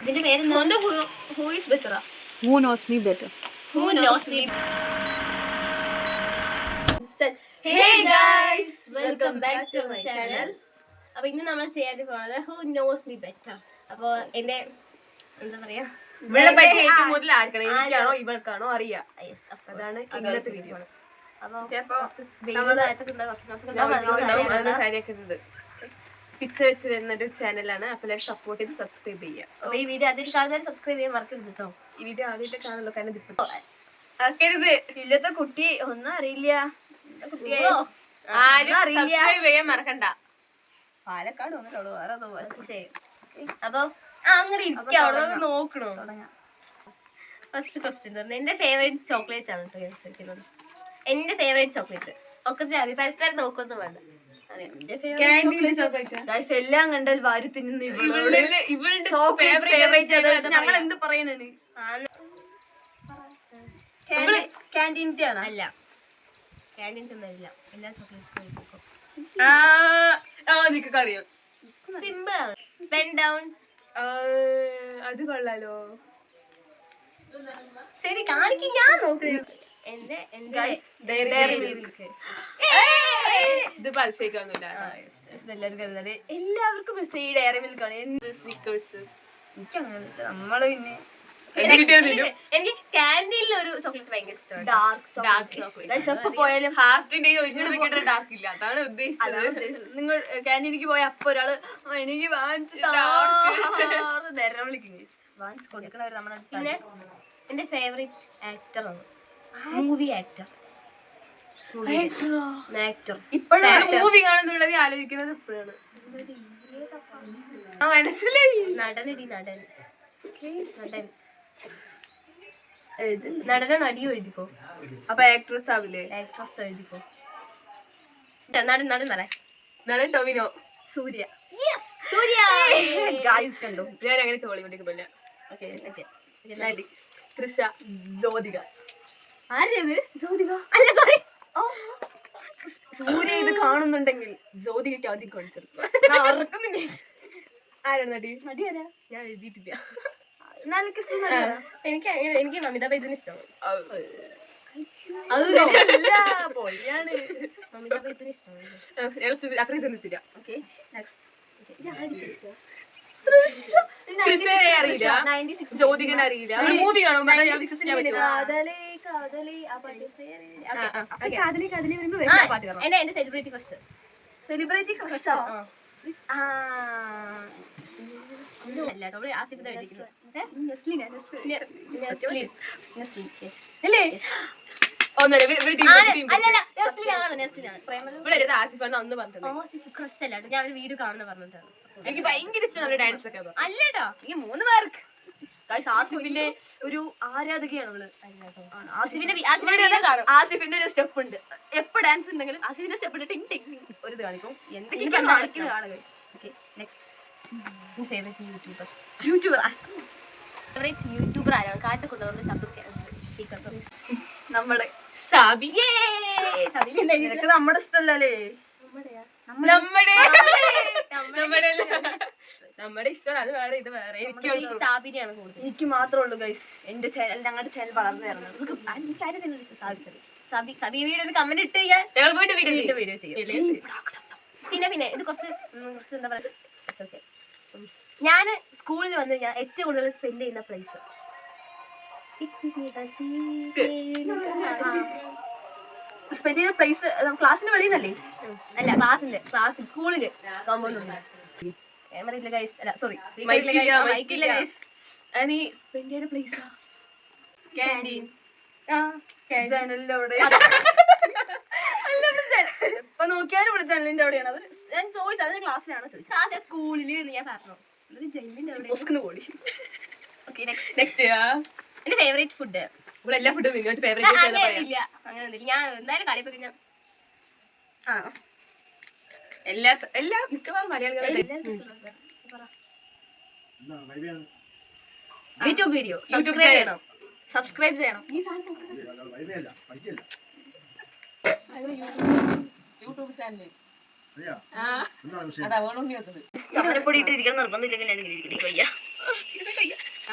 ഇതിന്റെ പേരെന്താ? Who is better? Who knows me better? Who knows me? Hey guys, welcome back to my channel. അപ്പോൾ ഇന്ന് നമ്മൾ ചെയ്യാൻ പോകുന്നത് Who knows me better. അപ്പോൾ എൻ്റെ എന്താ പറയാ ഏറ്റവും കൂടുതൽ ആർക്കാണോ എനിക്കാണോ ഇവൾക്കാണോ അറിയാം. അതാണ് ഇന്നത്തെ വീഡിയോ. പിക്ചർ വെച്ച് വരുന്നൊരു ചാനലാണ്. അപ്പോൾ എല്ലാവരും സപ്പോർട്ട് ചെയ്ത് സബ്സ്ക്രൈബ് ചെയ്യുക. അപ്പോൾ ഈ വീഡിയോ ആദ്യമായിട്ട് കാണുന്നവർ സബ്സ്ക്രൈബ് ചെയ്യാൻ മറക്കരുത് കേട്ടോ. ഈ വീഡിയോ ആദ്യമായിട്ട് കാണുള്ളൂ, കാരണം ആക്കരുത്. ഇല്ലത്തെ കുട്ടി ഒന്നും അറിയില്ല. ആരും സബ്സ്ക്രൈബ് ചെയ്യാൻ മറക്കണ്ട. പാലക്കാട് വന്നിട്ടുള്ളൂ, വേറെ ശരി. അപ്പൊ അങ്ങനെ ഇരിക്കുക, അവിടെ നോക്കണോ? ഫസ്റ്റ് ക്വസ്റ്റ്യൻ പറഞ്ഞത് എന്റെ ഫേവറേറ്റ് ചോക്ലേറ്റ് ആണ് കേട്ടോ ചോദിക്കുന്നത്. എന്റെ ഫേവറേറ്റ് ചോക്ലേറ്റ് ഒക്കെ പരസ്പരം നോക്കൊന്നും വേണ്ട. എല്ലാം കണ്ടാൽ വാരി തിന്നുന്നു. ഞങ്ങൾ എന്ത് പറയാനാണ്? ക്യാൻറ്റീൻ്റെ ആണ്? അല്ല, ക്യാൻറ്റീൻ ഒന്നുമില്ല. എല്ലാ ചോക്ലേറ്റ്സും അറിയാം. സിമ്പിൾ ആണ്. Pen down. അത് കൊള്ളാലോ. ശരി കാണിക്കും, ഞാൻ നോക്കുന്നു. ഇത് പലിശയ്ക്കൊന്നുമില്ല. എല്ലാവർക്കും ഇഷ്ടം ഈ ഡയറി മിൽക്ക് ആണ്. എന്ത് സ്നിക്കേഴ്സ് എനിക്കങ്ങനെ നമ്മള് പിന്നെ എനിക്ക് ക്യാൻറ്റീനിൽ ഒരു ചോക്ലേറ്റ് ഭയങ്കര ഇഷ്ടമാണ്. Dark chocolate. എപ്പോ പോയാലും ഹാർട്ടിന്റെ ഒരു ഡാർക്ക് ഇല്ല, അതാണ് ഉദ്ദേശിച്ചത്. നിങ്ങൾ ക്യാൻറ്റീനിലേക്ക് പോയ അപ്പൊ ഒരാള് എനിക്ക് വാങ്ങിച്ചു വിളിക്കും. വാങ്ങിച്ചു കൊടുക്കണവർ നമ്മുടെ. പിന്നെ എന്റെ ഫേവറേറ്റ് ആക്ടറാണ്, മൂവി ആക്ടർ. ഇപ്പോഴാണ് മൂവി കാണുന്നുള്ളത് ആലോചിക്കുന്നത്. ഇപ്പോഴാണ് മനസ്സിലായി. നടനടി നടൻ നടന നടിയോ എഴുതിക്കോ. അപ്പൊ ആക്ട്രസ് ആവില്ലേ? ആക്ട്രസ് എഴുതിക്കോ. നടൻ നടൻ ടോവിനോ. സൂര്യ. ഗായ്സ് കണ്ടോ, ഞാൻ അങ്ങനെ ഹോളിവുഡിലേക്ക് പോയില്ല. നടി തൃഷ. ജ്യോതിക. ആരേത്? ജ്യോതിക അല്ല, സോറി. സൂര്യ ഇത് കാണുന്നുണ്ടെങ്കിൽ ജ്യോതികയ്ക്ക് ആദ്യം കാണിച്ചത്. ആരാണ് നടി? നടിയാരാ? ഞാൻ എഴുതിയിട്ടില്ല. എനിക്ക് മമിതാ ബൈജുവിനെ ഇഷ്ടമാണ്. മമിതാ ബൈജുവിനെ ഇഷ്ടമാണ്. അത്രയും ചിന്തിച്ചില്ല. അറിയില്ല, ജ്യോതികനെ അറിയില്ല. മൂവി കാണുമ്പോ ഞാൻ വിശ്വസിക്കാൻ പറ്റില്ല. എന്റെ സെലിബ്രിറ്റി ക്രഷ്. ആസിഫിനെ എഴുതിക്കുന്നത്. ഞാൻ ഒരു വീഡിയോ കാണുന്ന പറഞ്ഞിട്ടാണ്. എനിക്ക് ഭയങ്കര ഇഷ്ടമാണ് ഡാൻസ് ഒക്കെ. അല്ലേട്ടോ, ഈ 3 പേർക്ക് ആസിഫിന്റെ ഒരു ആരാധകയാണ് അവള്. ആസിഫിന്റെ ഒരു സ്റ്റെപ്പ് ഉണ്ട്. എപ്പോ ഡാൻസ് ഉണ്ടെങ്കിലും ആസിഫിന്റെ സ്റ്റെപ്പ് ഉണ്ട്. ടിങ് ടിങ് ഒരു ഇത് കാണിക്കും. എന്തൊക്കെയാണ് കാണിക്കുന്നത് കാണുക. യൂട്യൂബർ ആരാണ്? കാറ്റ് കൊണ്ടുവന്ന ശബ്ദം നമ്മുടെ സാബി. നിനക്ക് നമ്മുടെ ഇഷ്ടമല്ലേ? നമ്മുടെ ഇഷ്ടമാണ്. അത് വേറെ, ഇത് വേറെ. സാബിനെയാണ് കൂടുതൽ. എനിക്ക് മാത്രമേ ഉള്ളൂ ഗൈസ് എന്റെ ചാനൽ, ഞങ്ങളുടെ ചാനൽ വളർന്നു വരുന്നത്. സബി വീഡിയോ കമന്റ് ഇട്ട് ചെയ്യാൻ ഞങ്ങൾ പോയിട്ട് വീഡിയോ ചെയ്യും. പിന്നെ ഇത് കുറച്ച് എന്താ പറയുക, ഞാൻ സ്കൂളിൽ വന്ന് ഞാൻ ഏറ്റവും കൂടുതൽ സ്പെൻഡ് ചെയ്യുന്ന പ്ലേസ് ക്ലാസ്സിന്റെ വെളിയിലല്ലേ? അല്ല, ക്ലാസ്സിൽ സ്കൂളില് കോമ്പൗണ്ട് ഉണ്ട്. ക്യാമറ ഇല്ല ഗൈസ്. അല്ല സോറി, മൈക്കില്ല ഗൈസ്. നീ സ്പെൻഡ് ചെയ്യുന്ന പ്ലേസാ ക്യാൻറ്റീൻ. ജനലിന്റെ അവിടെ ഇപ്പൊ നോക്കിയാലും ഇവിടെ ജനലിന്റെ അവിടെയാണ്. അത് ഞാൻ ചോദിച്ചു, അതിന് ക്ലാസ്സിലാണ് ചോദിച്ചത്. ക്ലാസ് സ്കൂളില് ഞാൻ പറഞ്ഞു ജനലിന്റെ അവിടെ. എന്റെ ഫേവറേറ്റ് ഫുഡ്. ഇവിടെ എല്ലാ ഫുഡും നിന്നോട്ട് ഫേവറേറ്റ് ഇല്ല, അങ്ങനെയൊന്നുമില്ല. ഞാൻ എന്തായാലും കടയിൽ പോയി എല്ലാ മിക്കവാറും മലയാളികളും യൂട്യൂബ് വീഡിയോ സബ്സ്ക്രൈബ് ചെയ്യണം. യൂട്യൂബ് ചാനൽ സമരപ്പൊടി ഇട്ടിരിക്കണം നിർബന്ധമില്ലെങ്കിൽ ഞാൻ ഇങ്ങനെ ഇരിക്കണേ. വയ്യ.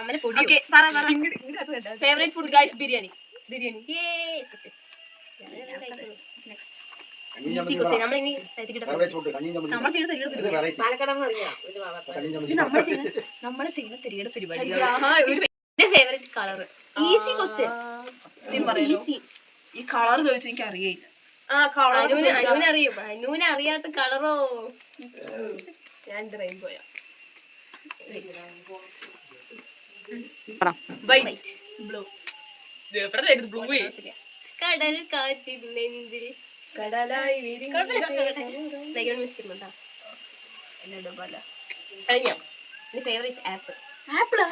അമ്മനെ പൊടി okay favourite food guys biryani easy question നമ്മളിനി തെറ്റിക്കിട്ട നമ്മൾ ചെയ്യുന്ന തെരിയുടെ പാലക്കാടെന്ന് അറിയാം നമ്മൾ ചെയ്യുന്ന തെരിയുടെ പരിപാടി എന്റെ favourite colour easy question easy ഈ കളർ ചോദിച്ചാൽ എനിക്ക് അറിയില്ല അനുവിനറിയും അനുവിനെ അറിയാത്ത കളറോ ഞാൻ റെയിൻബോയാ ബ്ലൂ കടൽ കാറ്റിൽ നെഞ്ചിൽ കടലായി മിസ്റ്റുണ്ടോ ഫേവറേറ്റ് ആപ്പിൾ ആപ്പിളാ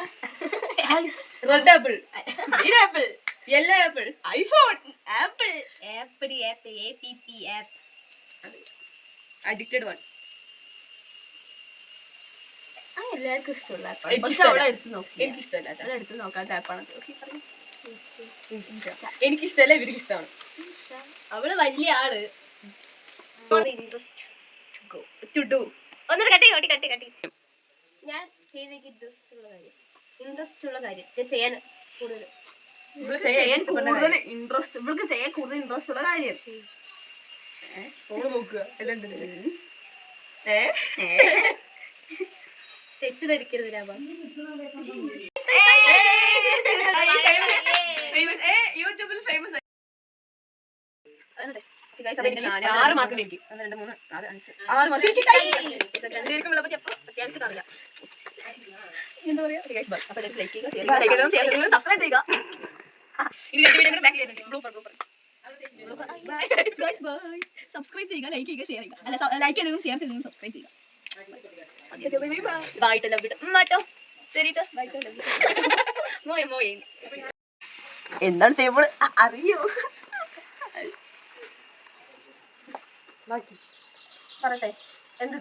red apple green apple yellow apple iPhone apple apple app APP app addicted one എല്ലാവർക്കും ഇഷ്ടമുള്ള ആപ്പ് പക്ഷെ അവളെ എടുത്ത് നോക്കി എനിക്കിഷ്ടമല്ല അവളെ എടുത്ത് നോക്കാത്ത ആപ്പാണ് എനിക്കിഷ്ടമല്ല ഇവർക്ക് ഇഷ്ടമാണ് അവള് വലിയ ആള് ഇൻട്രസ്റ്റ് ടു ഡു ഒന്നിട്ട് കട്ടി ഞാൻ ചെയ്തേക്ക് ഇൻട്രസ്റ്റ് ഉള്ള കാര്യം ഞാൻ ചെയ്യാൻ കൂടുതൽ കൂടുതൽ ഇൻട്രസ്റ്റ് ഇവൾക്ക് ചെയ്യാൻ കൂടുതൽ ഇൻട്രസ്റ്റ് ഉള്ള കാര്യം ഫോൺ നോക്കുക എല്ലാം തെറ്റിദ്ധരിക്കരുത് രാമ യൂട്യൂബിൽ ഫേമസ് 6 മാർക്ക് എനിക്ക് 1 2 3 4 5 6 മാർക്ക് രണ്ടുപേർക്കും വിളപ്പറ്റി അപ്പോൾ അത്യാവശ്യം അറിയാം എന്താ പറയാ അപ്പൊ ലൈക്ക് ചെയ്യുക സബ്സ്ക്രൈബ് ചെയ്യുക ഇത് വീഡിയോ ബാക്ക് ചെയ്തിട്ടുണ്ട് ബ്ലൂപ്പർ സബ്സ്ക്രൈബ് ചെയ്യുക ലൈക്ക് ചെയ്യുക ഷെയർ ചെയ്യുക അല്ല ലൈക്ക് ചെയ്തതും ഷെയർ ചെയ്തതും സബ്സ്ക്രൈബ് ചെയ്യുക ബൈ ലവ് ഇട്ട് മാറ്റോ ശരി മോയെ എന്താണ് ചെയ്യുമ്പോൾ അറിയോ പറട്ടെ എന്ത്